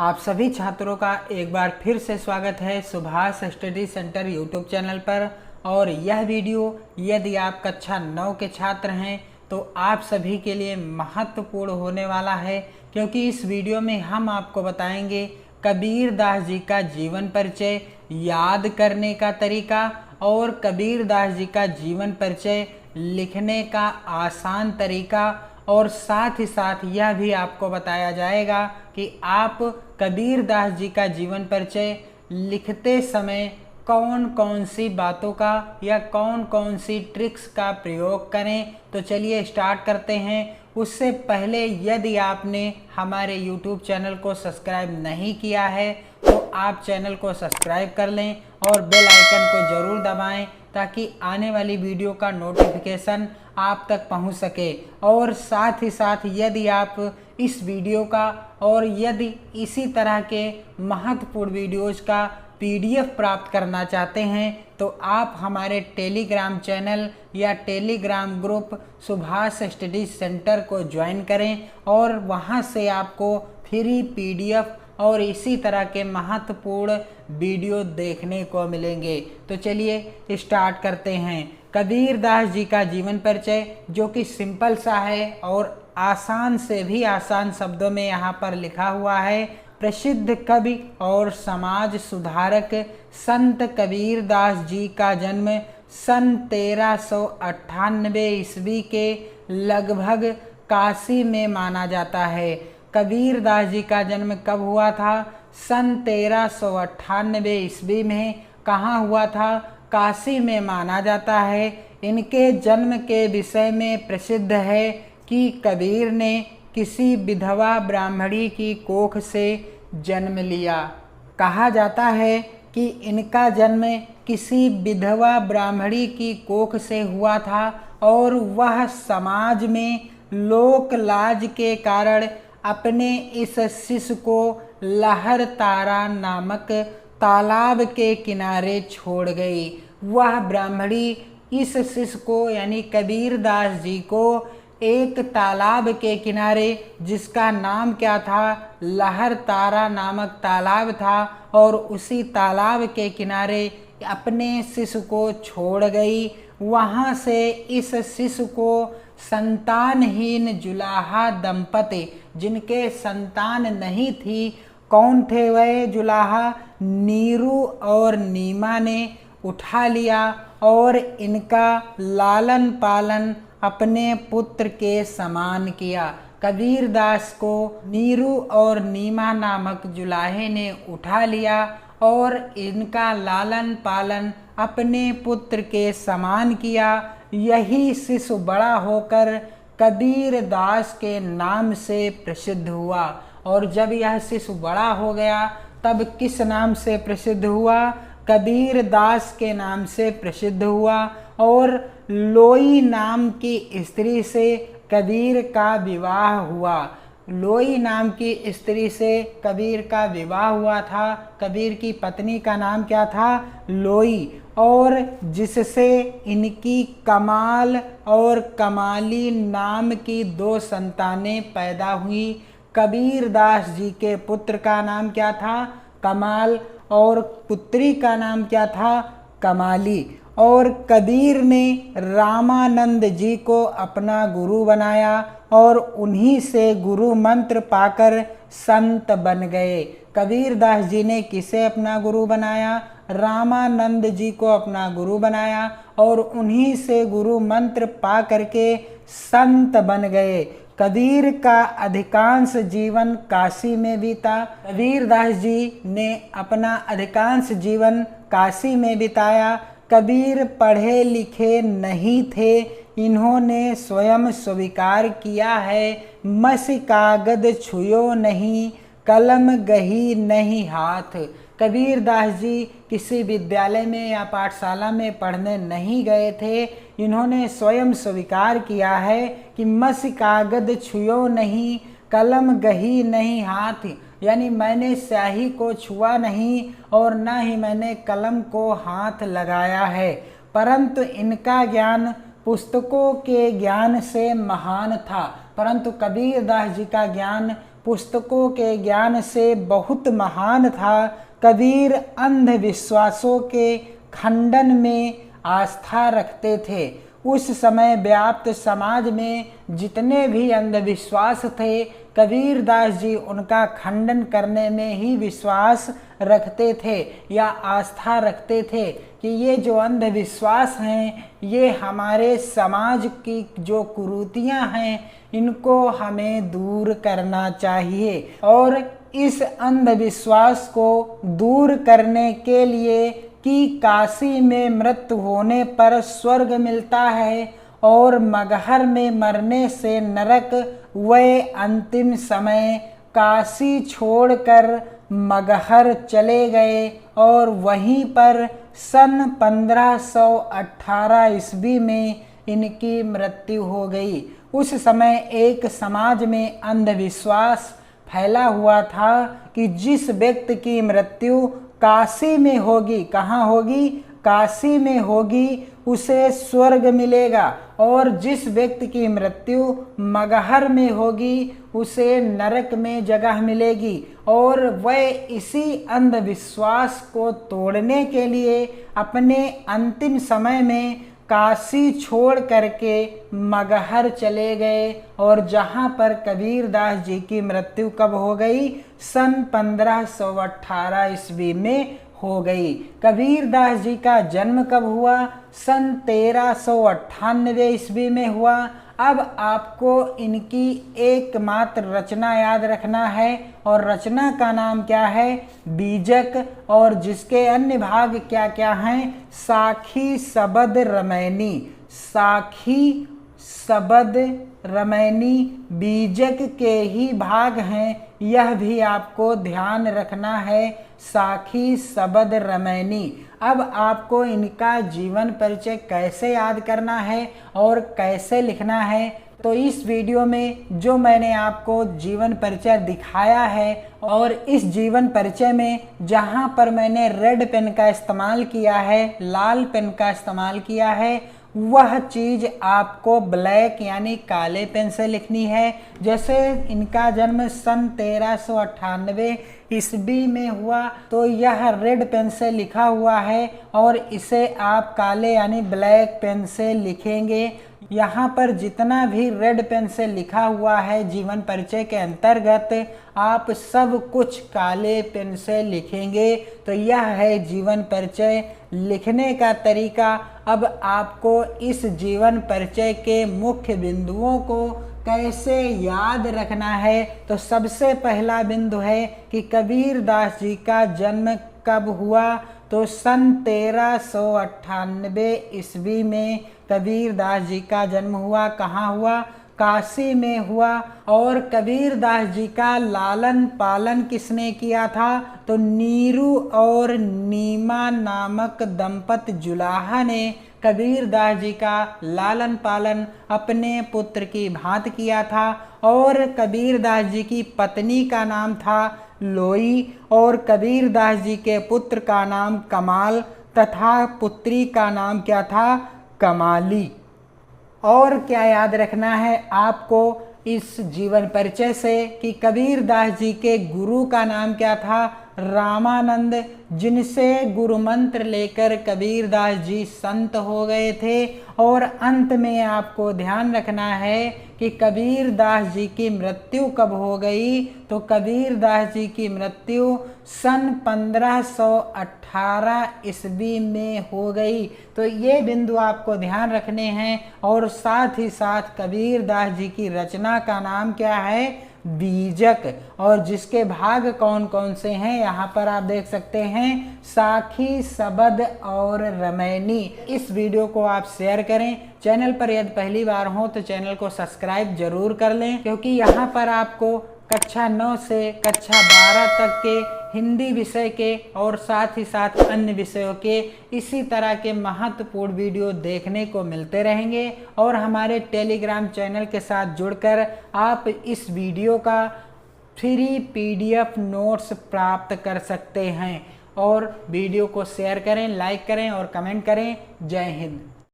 आप सभी छात्रों का एक बार फिर से स्वागत है Subhash study centre YouTube channel पर। और यह वीडियो यदि आप कक्षा 9 के छात्र हैं तो आप सभी के लिए महत्वपूर्ण होने वाला है, क्योंकि इस वीडियो में हम आपको बताएंगे कबीर दास जी का जीवन परिचय, याद करने का तरीका और कबीर दास जी का जीवन परिचय लिखने का आसान तरीका। और साथ ही साथ यह भी आपको बताया जाएगा कि आप कबीर दास जी का जीवन परिचय लिखते समय कौन कौन सी बातों का या कौन कौन सी ट्रिक्स का प्रयोग करें। तो चलिए स्टार्ट करते हैं। उससे पहले यदि आपने हमारे YouTube चैनल को सब्सक्राइब नहीं किया है तो आप चैनल को सब्सक्राइब कर लें और बेल आइकन को ज़रूर दबाएं ताकि आने वाली वीडियो का नोटिफिकेशन आप तक पहुंच सके। और साथ ही साथ यदि आप इस वीडियो का और यदि इसी तरह के महत्वपूर्ण वीडियोज़ का PDF प्राप्त करना चाहते हैं तो आप हमारे टेलीग्राम चैनल या Telegram group Subhash study centre को ज्वाइन करें और वहां से आपको फ्री PDF और इसी तरह के महत्वपूर्ण वीडियो देखने को मिलेंगे। तो चलिए स्टार्ट करते हैं। कबीर दास जी का जीवन परिचय जो कि सिंपल सा है और आसान से भी आसान शब्दों में यहाँ पर लिखा हुआ है। प्रसिद्ध कवि और समाज सुधारक संत कबीर दास जी का जन्म सन 1398 ईस्वी के लगभग काशी में माना जाता है। कबीर दास जी का जन्म कब हुआ था? सन 1398 ईस्वी में। कहाँ हुआ था? काशी में माना जाता है। इनके जन्म के विषय में प्रसिद्ध है कि कबीर ने किसी विधवा ब्राह्मणी की कोख से जन्म लिया। कहा जाता है कि इनका जन्म किसी विधवा ब्राह्मणी की कोख से हुआ था और वह समाज में लोक लाज के कारण अपने इस शिशु को लहर तारा नामक तालाब के किनारे छोड़ गई। वह ब्राह्मणी इस शिशु को यानी कबीर दास जी को एक तालाब के किनारे, जिसका नाम क्या था? लहर तारा नामक तालाब था, और उसी तालाब के किनारे अपने शिशु को छोड़ गई। वहाँ से इस शिशु को संतानहीन जुलाहा दंपति, जिनके संतान नहीं थी, कौन थे वह जुलाहा? नीरू और नीमा ने उठा लिया और इनका लालन पालन अपने पुत्र के समान किया। कबीर दास को नीरू और नीमा नामक जुलाहे ने उठा लिया और इनका लालन पालन अपने पुत्र के समान किया। यही शिशु बड़ा होकर कबीर दास के नाम से प्रसिद्ध हुआ। और जब यह शिशु बड़ा हो गया तब किस नाम से प्रसिद्ध हुआ? कबीर दास के नाम से प्रसिद्ध हुआ। और लोई नाम की स्त्री से कबीर का विवाह हुआ। लोई नाम की स्त्री से कबीर का विवाह हुआ था। कबीर की पत्नी का नाम क्या था? लोई। और जिससे इनकी कमाल और कमाली नाम की 2 संतानें पैदा हुई। कबीर दास जी के पुत्र का नाम क्या था? कमाल। और पुत्री का नाम क्या था? कमाली। और कबीर ने रामानंद जी को अपना गुरु बनाया और उन्हीं से गुरु मंत्र पाकर संत बन गए। कबीर दास जी ने किसे अपना गुरु बनाया? रामानंद जी को अपना गुरु बनाया और उन्हीं से गुरु मंत्र पा करके संत बन गए। कबीर का अधिकांश जीवन काशी में बीता। कबीर दास जी ने अपना अधिकांश जीवन काशी में बिताया। कबीर पढ़े लिखे नहीं थे। इन्होंने स्वयं स्वीकार किया है, मसी कागद छुयो नहीं, कलम गही नहीं हाथ। कबीर दास जी किसी विद्यालय में या पाठशाला में पढ़ने नहीं गए थे। इन्होंने स्वयं स्वीकार किया है कि मसी कागद छुयो नहीं, कलम गही नहीं हाथ, यानी मैंने स्याही को छुआ नहीं और न ही मैंने कलम को हाथ लगाया है। परंतु इनका ज्ञान पुस्तकों के ज्ञान से महान था। परंतु कबीर दास जी का ज्ञान पुस्तकों के ज्ञान से बहुत महान था। कबीर अंधविश्वासों के खंडन में आस्था रखते थे। उस समय व्याप्त समाज में जितने भी अंधविश्वास थे, कबीरदास जी उनका खंडन करने में ही विश्वास रखते थे या आस्था रखते थे कि ये जो अंधविश्वास हैं, ये हमारे समाज की जो कुरीतियां हैं, इनको हमें दूर करना चाहिए। और इस अंधविश्वास को दूर करने के लिए कि काशी में मृत्यु होने पर स्वर्ग मिलता है और मगहर में मरने से नरक, वे अंतिम समय काशी छोड़कर मगहर चले गए और वहीं पर सन 1518 ईस्वी में इनकी मृत्यु हो गई। उस समय एक समाज में अंधविश्वास फैला हुआ था कि जिस व्यक्ति की मृत्यु काशी में होगी, कहाँ होगी? काशी में होगी, उसे स्वर्ग मिलेगा, और जिस व्यक्ति की मृत्यु मगहर में होगी उसे नरक में जगह मिलेगी। और वह इसी अंधविश्वास को तोड़ने के लिए अपने अंतिम समय में काशी छोड़ करके मगहर चले गए। और जहाँ पर कबीरदास जी की मृत्यु कब हो गई? सन 1518 ईस्वी में हो गई। कबीरदास जी का जन्म कब हुआ? सन 1398 ईस्वी में हुआ। अब आपको इनकी एकमात्र रचना याद रखना है, और रचना का नाम क्या है? बीजक। और जिसके अन्य भाग क्या क्या हैं? साखी, सबद, रमैनी। साखी, सबद, रमैनी बीजक के ही भाग हैं, यह भी आपको ध्यान रखना है। साखी, सबद, रमैनी। अब आपको इनका जीवन परिचय कैसे याद करना है और कैसे लिखना है, तो इस वीडियो में जो मैंने आपको जीवन परिचय दिखाया है, और इस जीवन परिचय में जहां पर मैंने रेड पेन का इस्तेमाल किया है, लाल पेन का इस्तेमाल किया है, वह चीज़ आपको ब्लैक यानी काले पेन से लिखनी है। जैसे इनका जन्म सन 1398 ईस्वी में हुआ, तो यह रेड पेन से लिखा हुआ है और इसे आप काले यानी ब्लैक पेन से लिखेंगे। यहाँ पर जितना भी रेड पेन से लिखा हुआ है जीवन परिचय के अंतर्गत, आप सब कुछ काले पेन से लिखेंगे। तो यह है जीवन परिचय लिखने का तरीका। अब आपको इस जीवन परिचय के मुख्य बिंदुओं को कैसे याद रखना है, तो सबसे पहला बिंदु है कि कबीरदास जी का जन्म कब हुआ? तो सन 1398 ईस्वी में कबीरदास जी का जन्म हुआ। कहाँ हुआ? काशी में हुआ। और कबीरदास जी का लालन पालन किसने किया था? तो नीरू और नीमा नामक दंपत जुलाहा ने कबीरदास जी का लालन पालन अपने पुत्र की भांति किया था। और कबीरदास जी की पत्नी का नाम था लोई, और कबीरदास जी के पुत्र का नाम कमाल तथा पुत्री का नाम क्या था? कमाली। और क्या याद रखना है आपको इस जीवन परिचय से कि कबीरदास जी के गुरु का नाम क्या था? रामानंद, जिनसे गुरु मंत्र लेकर कबीरदास जी संत हो गए थे। और अंत में आपको ध्यान रखना है कि कबीरदास जी की मृत्यु कब हो गई? तो कबीरदास जी की मृत्यु सन 1518 ईस्वी में हो गई। तो ये बिंदु आपको ध्यान रखने हैं। और साथ ही साथ कबीरदास जी की रचना का नाम क्या है? बीजक। और जिसके भाग कौन कौन से हैं यहाँ पर आप देख सकते हैं, साखी, सबद और रमैनी। इस वीडियो को आप शेयर करें। चैनल पर यदि पहली बार हो तो चैनल को सब्सक्राइब जरूर कर लें, क्योंकि यहाँ पर आपको कक्षा 9 से कक्षा 12 तक के हिंदी विषय के और साथ ही साथ अन्य विषयों के इसी तरह के महत्वपूर्ण वीडियो देखने को मिलते रहेंगे। और हमारे टेलीग्राम चैनल के साथ जुड़कर आप इस वीडियो का फ्री PDF नोट्स प्राप्त कर सकते हैं। और वीडियो को शेयर करें, लाइक करें और कमेंट करें। जय हिंद।